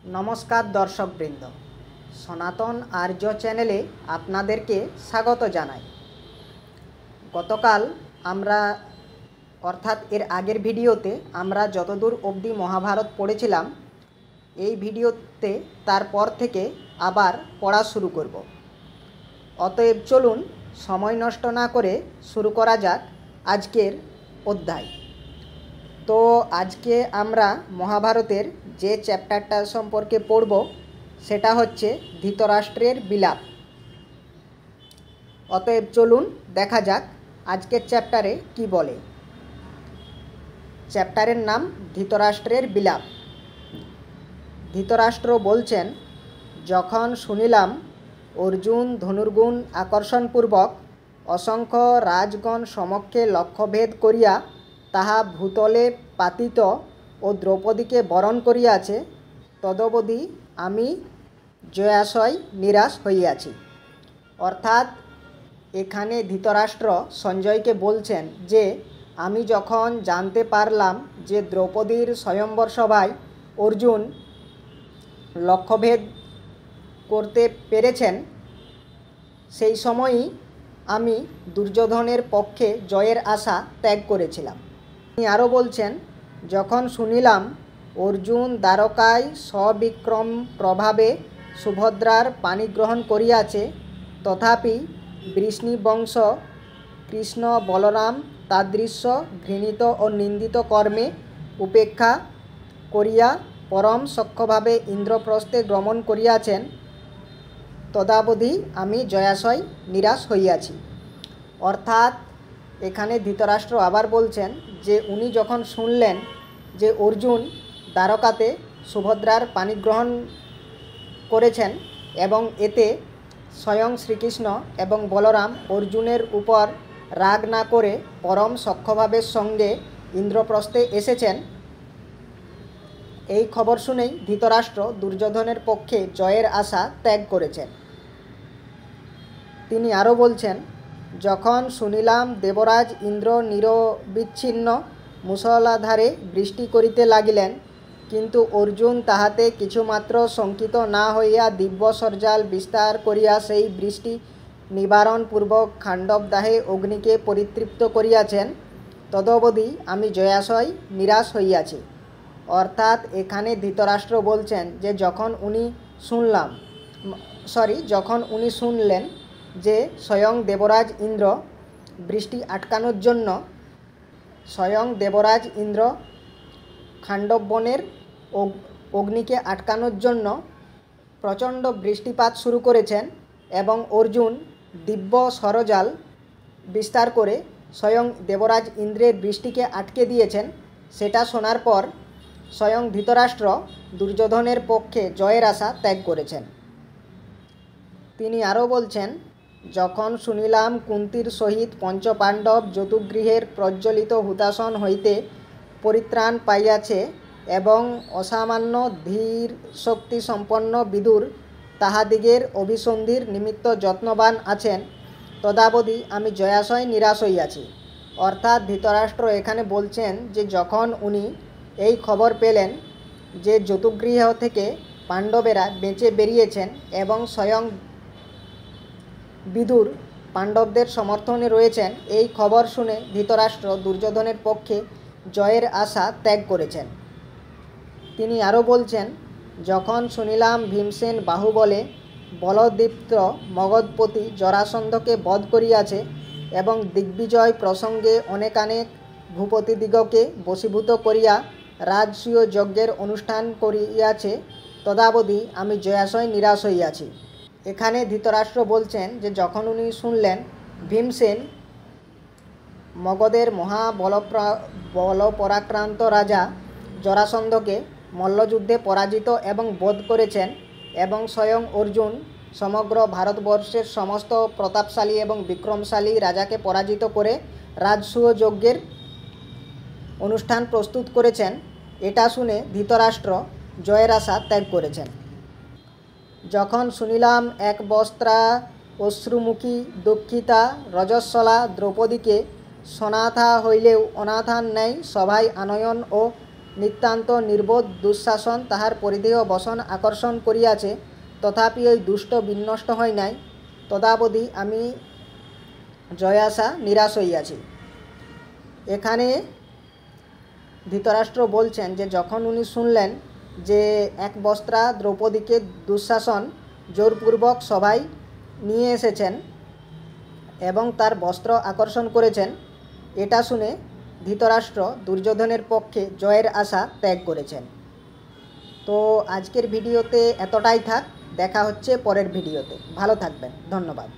नमस्कार दर्शकबृंद सनातन आर्य चैनेले आपनादेरके स्वागत जानाई। गतकाल आमरा अर्थात एर आगेर भिडियोते आमरा যতদূর অবধি महाभारत पढ़ेছিলাম এই ভিডিওতে তারপর থেকে আবার পড়া শুরু করব। অতএব চলুন সময় নষ্ট না করে শুরু করা যাক আজকের অধ্যায়। তো আজকে আমরা মহাভারতের যে চ্যাপ্টারটা সম্পর্কে পড়ব সেটা হচ্ছে ধৃতরাষ্ট্রের বিলাপ। অতএব চলুন দেখা যাক আজকের চ্যাপ্টারে কি বলে। চ্যাপ্টারের নাম ধৃতরাষ্ট্রের বিলাপ। ধৃতরাষ্ট্র বলছেন, যখন শুনিলাম অর্জুন ধনুর্গুণ আকর্ষণপূর্বক অসংখ্য রাজগণ সমক্ষে লক্ষ্যভেদ করিয়া তাহা ভূতলে পাতিত ও দ্রৌপদীকে বরণ করিয়াছে, তদবধি আমি জয়াশয় নিরাশ হইয়াছি। অর্থাৎ এখানে ধৃতরাষ্ট্র সঞ্জয়কে বলছেন যে আমি যখন জানতে পারলাম যে দ্রৌপদীর স্বয়ম্বর সভায় অর্জুন লক্ষ্যভেদ করতে পেরেছেন, সেই সময়ই আমি দুর্যোধনের পক্ষে জয়ের আশা ত্যাগ করেছিলাম। তিনি আরও বলছেন, যখন শুনিলাম অর্জুন দ্বারকায় সবিক্রম প্রভাবে সুভদ্রার পাণিগ্রহণ করিয়াছে, তথাপি বৃষ্ণিবংশ কৃষ্ণ বলরাম তাদৃশ্য ঘৃণিত ও নিন্দিত কর্মে উপেক্ষা করিয়া পরম সখ্যভাবে ইন্দ্রপ্রস্থে গমন করিয়াছেন, তদাবধি আমি জয়াশয় নিরাশ হইয়াছি। অর্থাৎ এখানে ধৃতরাষ্ট্র আবার বলছেন যে উনি যখন শুনলেন যে অর্জুন দ্বারকাতে সুভদ্রার পাণিগ্রহণ করেছেন এবং এতে স্বয়ং শ্রীকৃষ্ণ এবং বলরাম অর্জুনের উপর রাগ না করে পরম সখ্যভাবের সঙ্গে ইন্দ্রপ্রস্থে এসেছেন, এই খবর শুনেই ধৃতরাষ্ট্র দুর্যোধনের পক্ষে জয়ের আশা ত্যাগ করেছেন। তিনি আরও বলছেন, যখন শুনিলাম দেবরাজ ইন্দ্র নিরবিচ্ছিন্ন মুষলধারে বৃষ্টি করিতে লাগিলেন, কিন্তু অর্জুন তাহাতে কিছুমাত্র শঙ্কিত না হইয়া দিব্য সরজাল বিস্তার করিয়া সেই বৃষ্টি নিবারণপূর্বক খাণ্ডবদাহে অগ্নিকে পরিতৃপ্ত করিয়াছেন, তদবধি আমি জয়াশয় নিরাশ হইয়াছি। অর্থাৎ এখানে ধৃতরাষ্ট্র বলছেন যে যখন উনি শুনলেন যে স্বয়ং দেবরাজ ইন্দ্র বৃষ্টি আটকানোর জন্য খাণ্ডব বনের অগ্নিকে আটকানোর জন্য প্রচণ্ড বৃষ্টিপাত শুরু করেছেন এবং অর্জুন দিব্য সরজাল বিস্তার করে স্বয়ং দেবরাজ ইন্দ্রের বৃষ্টিকে আটকে দিয়েছেন, সেটা শোনার পর স্বয়ং ধৃতরাষ্ট্র দুর্যোধনের পক্ষে জয়ের আশা ত্যাগ করেছেন। তিনি আরও বলছেন, যখন শুনিলাম কুন্তীর সহিত পঞ্চপাণ্ডব যতুগৃহের প্রজ্বলিত হুতাসন হইতে পরিত্রাণ পাইয়াছে এবং অসামান্য ধীর শক্তি সম্পন্ন বিদুর তাহাদিগের অভিসন্ধির নিমিত্ত যত্নবান আছেন, তদাবধি আমি জয়াশয় নিরাশ হইয়াছি। অর্থাৎ ধৃতরাষ্ট্র এখানে বলছেন যে যখন উনি এই খবর পেলেন যে যতুগৃহ থেকে পাণ্ডবেরা বেঁচে বেরিয়েছেন এবং স্বয়ং বিদুর পাণ্ডবদের সমর্থনে রয়েছেন, এই খবর শুনে ধৃতরাষ্ট্র দুর্যোধনের পক্ষে জয়ের আশা ত্যাগ করেছেন। তিনি আরও বলছেন, যখন শুনিলাম ভীমসেন বাহুবলে বলদীপ্ত মগধপতি জরাসন্ধকে বধ করিয়াছে এবং দিগ্বিজয় প্রসঙ্গে অনেকানেক ভূপতিদিগকে বশীভূত করিয়া রাজসূয় যজ্ঞের অনুষ্ঠান করিয়াছে, তদাবধি আমি জয়াশয় নিরাশ হইয়াছি। এখানে ধৃতরাষ্ট্র বলছেন যে যখন উনি শুনলেন ভীমসেন মগধের বলপরাক্রান্ত রাজা জরাসন্ধকে মল্লযুদ্ধে পরাজিত এবং বধ করেছেন এবং স্বয়ং অর্জুন সমগ্র ভারতবর্ষের সমস্ত প্রতাপশালী এবং বিক্রমশালী রাজাকে পরাজিত করে রাজসূয় যজ্ঞের অনুষ্ঠান প্রস্তুত করেছেন, এটা শুনে ধৃতরাষ্ট্র জয়ের আশা ত্যাগ করেছেন। যখন শুনিলাম এক বস্ত্রা অশ্রুমুখী দুঃখিতা রজস্বলা দ্রৌপদীকে সনাথা হইলেও অনাথার ন্যায় সভায় আনয়ন ও নিতান্ত নির্বোধ দুঃশাসন তাহার পরিধেয় বসন আকর্ষণ করিয়াছে, তথাপি ওই দুষ্ট বিনষ্ট হয় নাই। তদাবধি আমি জয়াশা নিরাশ হইয়াছি। এখানে ধৃতরাষ্ট্র বলছেন যে যখন উনি শুনলেন যে এক বস্ত্রা দ্রৌপদীকে দুঃশাসন জোরপূর্বক সবাই নিয়ে এসেছেন এবং তার বস্ত্র আকর্ষণ করেছেন, এটা শুনে ধৃতরাষ্ট্র দুর্যোধনের পক্ষে জয়ের আশা ত্যাগ করেছেন। তো আজকের ভিডিওতে এতটাই থাক, দেখা হচ্ছে পরের ভিডিওতে। ভালো থাকবেন, ধন্যবাদ।